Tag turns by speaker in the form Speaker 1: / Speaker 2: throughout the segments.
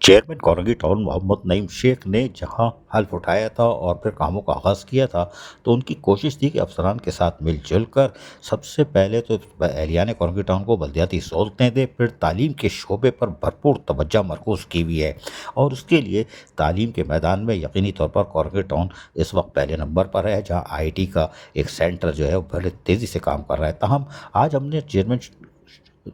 Speaker 1: Chairman Korangi town Mohammad Naeem Sheikh ने जहां हल्फ उठाया था और फिर कामों का आगाज़ किया था, तो उनकी कोशिश थी कि अफसरान के साथ मिलजुल कर सबसे पहले तो एहलियान कोरंगी टाउन को बल्दियाती सहूलतें दे, फिर तालीम के शोबे पर भरपूर तवज्जो मरकूज़ की हुई है और उसके लिए तालीम के मैदान में यकीनी तौर पर कोरंगी टाउन इस वक्त पहले नंबर पर है, जहाँ IT का एक सेंटर जो है वो बड़े तेज़ी से काम कर रहा है। ताहम आज हमने चेयरमैन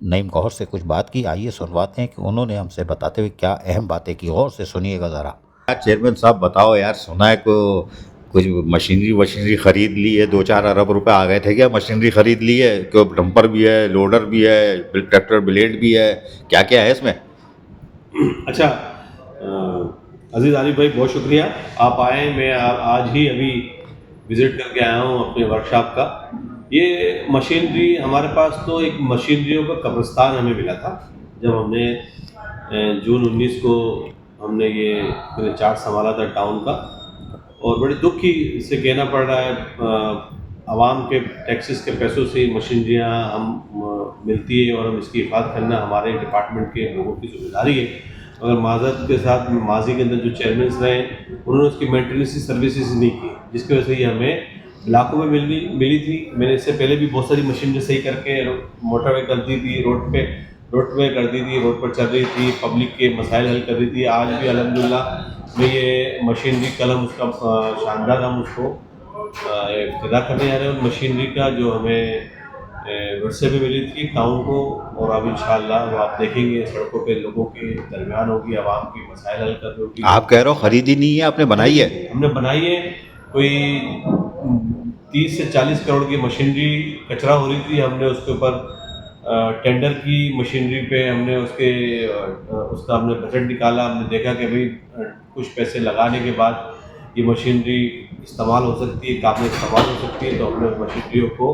Speaker 1: नईम गौहर से कुछ बात की, आइए सुनवाते हैं कि उन्होंने हमसे बताते हुए क्या अहम बातें की। गौर से सुनिएगा ज़रा। यार चेयरमैन साहब बताओ यार, सुना है को कुछ मशीनरी वशीनरी खरीद ली है, 2-4 अरब रुपए आ गए थे क्या? मशीनरी खरीद ली है, क्यों डंपर भी है, लोडर भी है, ट्रैक्टर ब्लेड भी है, क्या क्या है इसमें?
Speaker 2: अच्छा, अजीज़ आरिफ भाई बहुत शुक्रिया आप आए। मैं आज ही अभी विज़िट करके आया हूँ अपने वर्कशॉप का। ये मशीनरी हमारे पास तो एक मशीनरियों का कब्रिस्तान हमें मिला था जब हमने जून 19 को हमने ये मैंने चार्ज संभाला था टाउन का। और बड़े दुख की से कहना पड़ रहा है, आवाम के टैक्सेस के पैसों से मशीनरियाँ हम मिलती है और हम इसकी हिफाजत करना हमारे डिपार्टमेंट के लोगों की जिम्मेदारी है। मगर माज़रत के साथ माजी के अंदर जो चेयरमैन रहे उन्होंने उसकी मेंटेनेंस की सर्विसेज नहीं की, जिसकी वजह से ये हमें लाखों में मिली थी। मैंने इससे पहले भी बहुत सारी मशीनरी सही करके मोटरवे कर दी थी, रोड पे कर दी थी, रोड पर चल रही थी, पब्लिक के मसाइल हल कर रही थी। आज भी अल्हम्दुलिल्लाह में ये मशीनरी कलम उसका शानदार हम उसको इब्तिदा करने जा रहे हैं। उन मशीनरी का जो हमें वर्षे में मिली थी टाउन को, और अब इंशाअल्लाह वो आप देखेंगे सड़कों पे लोगों के दरमियान होगी, आवाम की मसाइल हल कर रही होगी।
Speaker 1: आप कह रहे हो खरीदी नहीं है, आपने बनाई है?
Speaker 2: हमने बनाई है। कोई 30 से 40 करोड़ की मशीनरी कचरा हो रही थी, हमने उसके ऊपर टेंडर की मशीनरी पे हमने उसका हमने बजट निकाला। हमने देखा कि भाई कुछ पैसे लगाने के बाद ये मशीनरी इस्तेमाल हो सकती है, काबिल इस्तेमाल हो सकती है, तो हमने मशीनरियों को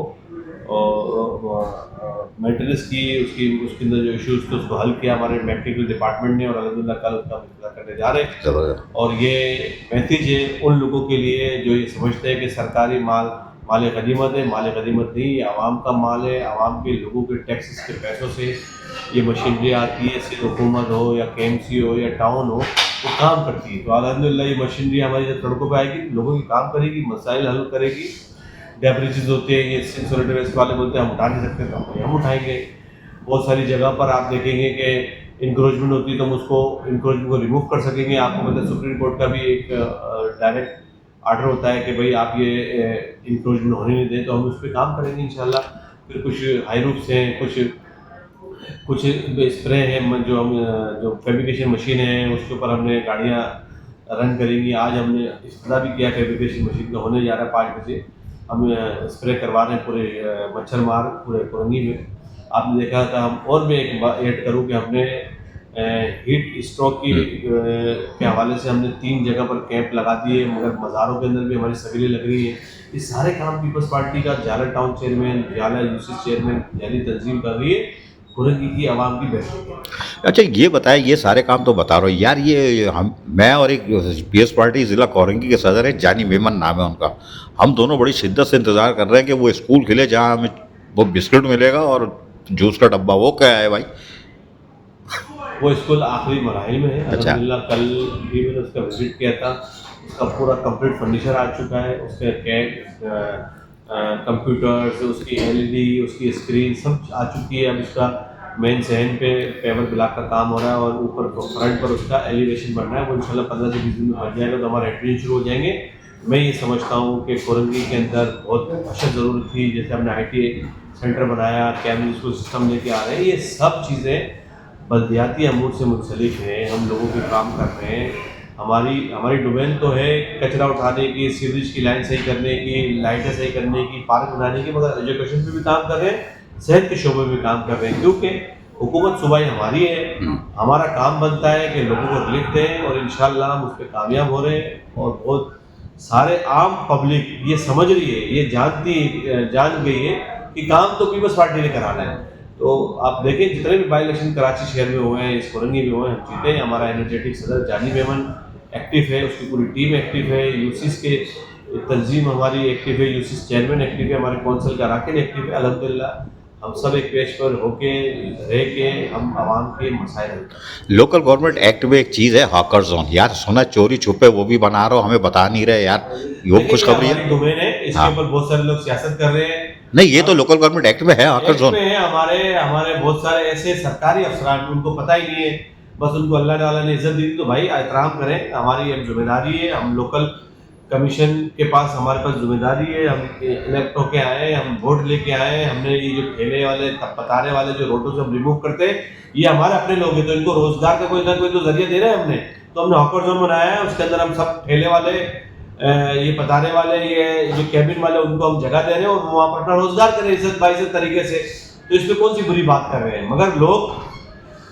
Speaker 2: मेंटेनेंस की, उसके अंदर जो इश्यूज़ थे उसको हल किया हमारे मैकेनिकल डिपार्टमेंट ने, और अल्हम्दुलिल्लाह कल उसका मुकाबला करने जा रहे हैं। और ये मैसेज है उन लोगों के लिए जो ये समझते हैं कि सरकारी माल गनीमत है। माल गनीमत नहीं, ये आवाम का माल है। आवाम के लोगों के टैक्सेस के पैसों से ये मशीनरी आती है, सिर्फ हुकूमत हो या KMC हो या टाउन हो, वो काम करती है। तो अल्हम्दुलिल्लाह ये मशीनरी हमारी जब सड़कों पर आएगी, लोगों की काम करेगी, मसाइल हल करेगी। डेब्रिजेस होते हैं, ये इंसुलेटेड वेस्ट वाले बोलते हैं हम उठा नहीं सकते, तो हम उठाएंगे। बहुत सारी जगह पर आप देखेंगे कि इंक्रोचमेंट होती है, तो हम उसको इंक्रोचमेंट को रिमूव कर सकेंगे। आपको पता है सुप्रीम कोर्ट का भी एक डायरेक्ट आर्डर होता है कि भाई आप ये इंक्रोचमेंट होने नहीं दें, तो हम उस पर काम करेंगे इंशाल्लाह। फिर कुछ हाई रूफ्स हैं, कुछ स्प्रे हैं, जो फैब्रिकेशन मशीन है उसके ऊपर हमने गाड़ियाँ रन करेंगी। आज हमने इफ्तिताह भी किया फैब्रिकेशन मशीन का, होने जा रहा है 5 बजे। हम स्प्रे करवा रहे हैं पूरे मच्छर मार पूरे कोरंगी में। आपने देखा था, हम और मैं एक बात ऐड करूँ कि हमने हीट स्ट्रोक के हवाले से हमने 3 जगह पर कैंप लगा दिए, मगर मज़ारों के अंदर भी हमारी सबिलें लग रही है। ये सारे काम पीपल्स पार्टी का झाला टाउन चेयरमैन, झाला UC चेयरमैन यानी तंजीम कर रही है कोरंगी की आवाम की बेहतरी।
Speaker 1: अच्छा ये बताएं, ये सारे काम तो बता रहे हो यार, ये हम मैं और एक PS पार्टी ज़िला कोरंगी के सदर है जानी मेमन नाम है उनका, हम दोनों बड़ी शिद्दत से इंतज़ार कर रहे हैं कि वो स्कूल खुले जहाँ हमें वो बिस्किट मिलेगा और जूस का डब्बा। वो क्या है भाई?
Speaker 2: वो स्कूल आखिरी मराहिल में है।
Speaker 1: अच्छा।
Speaker 2: अल्हम्दुलिल्लाह कल भी मैंने उसका विजिट किया था। उसका पूरा कंप्लीट फर्नीचर आ चुका है, उसके कंप्यूटर्स, उसकी LED, उसकी स्क्रीन सब आ चुकी है। अब उसका मेन सहन पे पेवर ब्लॉक का काम हो रहा है और ऊपर फ्रंट पर उसका एलिवेशन बनना है। वो इंशाल्लाह 15 से 20 दिन में बन जाएगा, तो हमारे एंट्री शुरू हो जाएंगे। मैं ये समझता हूँ कि कोरंगी के अंदर बहुत अशद ज़रूरत थी, जैसे हमने IT सेंटर बनाया, कैमरे को सिस्टम लेके आ रहे हैं। ये सब चीज़ें बल्दियाती अमूर से मुंसलिक हैं, हम लोगों के काम कर रहे हैं। हमारी डोमेन तो है कचरा उठाने की, सीवरेज की लाइन सही करने की, लाइटें सही करने की, पार्क बनाने की, मगर एजुकेशन पे भी काम कर रहे हैं, सेहत के शोबे में भी काम कर रहे हैं। क्योंकि हुकूमत सूबाई हमारी है, हमारा काम बनता है कि लोगों को रिलीफ दें, और इंशाअल्लाह हम उस पर कामयाब हो रहे हैं। और बहुत सारे आम पब्लिक ये समझ रही है, ये जान गई है कि काम तो पीपल्स पार्टी ने कराना है। तो आप देखें जितने भी बाई इलेक्शन कराची शहर में हुए हैं, इस कोरंगी में हुए हैं, हम जीते हैं। हमारा एनर्जेटिक सदर जानी मेमन एक्टिव है, उसकी पूरी टीम एक्टिव है, UCs के तंजीम हमारी एक्टिव है, UCs चेयरमैन एक्टिव है, हमारे कौंसिल का अराकीन एक्टिव है। अल्हम्दुलिल्लाह हम सब एक पेज पर होके रह के हम आवाम के मसाइल हल करें।
Speaker 1: लोकल गवर्नमेंट एक्ट में एक चीज़ है हॉकर जोन, यार सोना चोरी छुपे वो भी बना रहे हो, हमें बता नहीं रहे यार, ये
Speaker 2: देखिए ये
Speaker 1: खुशखबरी
Speaker 2: हमारी
Speaker 1: है।
Speaker 2: डोमेन है, इसके
Speaker 1: हाँ
Speaker 2: ऊपर बहुत सारे लोग सियासत कर रहे हैं।
Speaker 1: नहीं, ये तो
Speaker 2: हम
Speaker 1: लोकल गवर्नमेंट एक्ट में है हॉकर
Speaker 2: एक्ट
Speaker 1: जोन।
Speaker 2: में है, हमारे हमारे बहुत सारे ऐसे सरकारी अफसरान उनको पता ही नहीं है, बस उनको अल्लाह ताला ने इज्जत दी थी, तो भाई एहतराम करें, हमारी एक जिम्मेदारी है। हम लोकल कमीशन के पास हमारे पास जिम्मेदारी है, हम इलेक्ट होके आए, हम वोट लेके आए, हमने ये जो ठेले वाले पतारे वाले जो रोडों से हम रिमूव करते हैं, ये हमारे अपने लोग हैं, तो इनको रोजगार का कोई ना कोई तो जरिया दे रहे हैं हमने, तो हमने हॉकर जोन बनाया है, उसके अंदर हम सब ठेले वाले ये पतारे वाले ये जो कैबिन वाले उनको हम जगह दे रहे हैं और वहाँ पर अपना रोजगार करें इज्जत बाइज्जत तरीके से। तो इसमें कौन सी बुरी बात कर रहे हैं, मगर लोग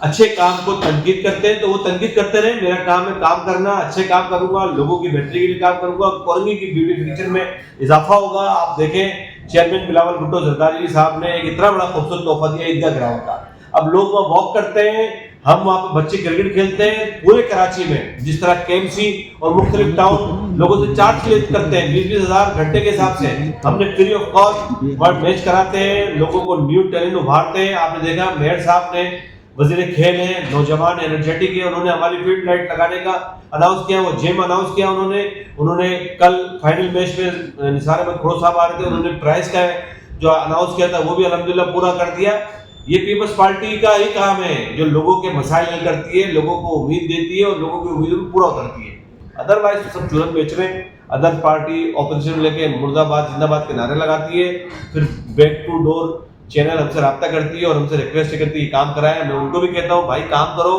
Speaker 2: अच्छे काम को तनकीद करते हैं तो वो तनकीद करते रहे। मेरा काम है काम करना, अच्छे काम करूंगा, लोगों की बेहतरी के लिए काम करूंगा, कोरंगी की ब्यूटिफिकेशन में इजाफा होगा। आप देखें चेयरमैन बिलावल भुट्टो जरदारी साहब ने एक इतना बड़ा खूबसूरत तोहफा दिया ईदगाह ग्राउंड का। अब लोग वहाँ वॉक करते हैं, हम वहाँ पे बच्चे क्रिकेट खेलते हैं। पूरे कराची में जिस तरह केएमसी और मुख्तलिफ टाउन लोगों से चार्ज कलेक्ट करते हैं 20-20 हज़ार घंटे के हिसाब से, हमने free of cost world match कराते हैं, लोगों को न्यू टैलेंट उभारते हैं। आपने देखा मेयर साहब ने, वजीर खेल हैं, नौजवान एनर्जेटिक है, उन्होंने हमारी फील्ड लाइट लगाने का अनाउंस किया, वो जिम अनाउंस किया उन्होंने कल फाइनल मैच में निसार अहमद खोड़ साहब आ रहे थे, उन्होंने प्राइस का जो अनाउंस किया था वो भी अल्हम्दुलिल्लाह पूरा कर दिया। ये पीपल्स पार्टी का ही काम है जो लोगों के मसाइल हल करती है, लोगों को उम्मीद देती है और लोगों की उम्मीदों को पूरा उतरती है। अदरवाइज तो सब चूरन बेच रहे हैं। अदर पार्टी ऑपोजिशन लेके मुर्दाबाद जिंदाबाद के नारे लगाती है, फिर बैक टू डोर चैनल हमसे रब्ता करती है और हमसे रिक्वेस्ट करती है काम कराए। मैं उनको भी कहता हूँ भाई काम करो,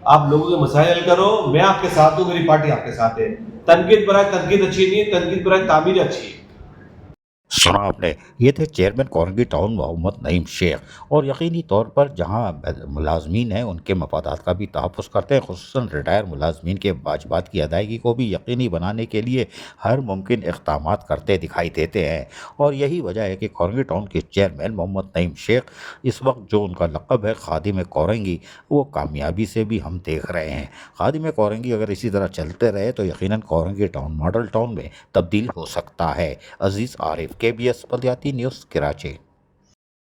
Speaker 2: आप लोगों के मसाइल हल करो, मैं आपके साथ हूँ, मेरी पार्टी आपके साथ है। तनकीद बराए तनकीद अच्छी नहीं है, तनकीद बराए तामीर अच्छी है।
Speaker 1: सुना आपने, ये थे चेयरमैन कोरंगी टाउन मोहम्मद नईम शेख। और यकीनी तौर पर जहाँ मुलाजमीन हैं उनके मफादात का भी तहफ़्फ़ुज़ करते हैं, खुसूसन रिटायर मुलाजमीन के वाजबात की अदायगी को भी यकीनी बनाने के लिए हर मुमकिन इक़दाम करते दिखाई देते हैं। और यही वजह है कि कोरंगी टाउन के चेयरमैन मोहम्मद नईम शेख इस वक्त जो उनका लक़ब है खादिम कोरंगी, वो कामयाबी से भी हम देख रहे हैं। खादिम कोरंगी अगर इसी तरह चलते रहे तो यकीनन कोरंगी टाउन मॉडल टाउन में तब्दील हो सकता है। अजीज़ आरिफ, KBS बलदियाती न्यूज़, कराची।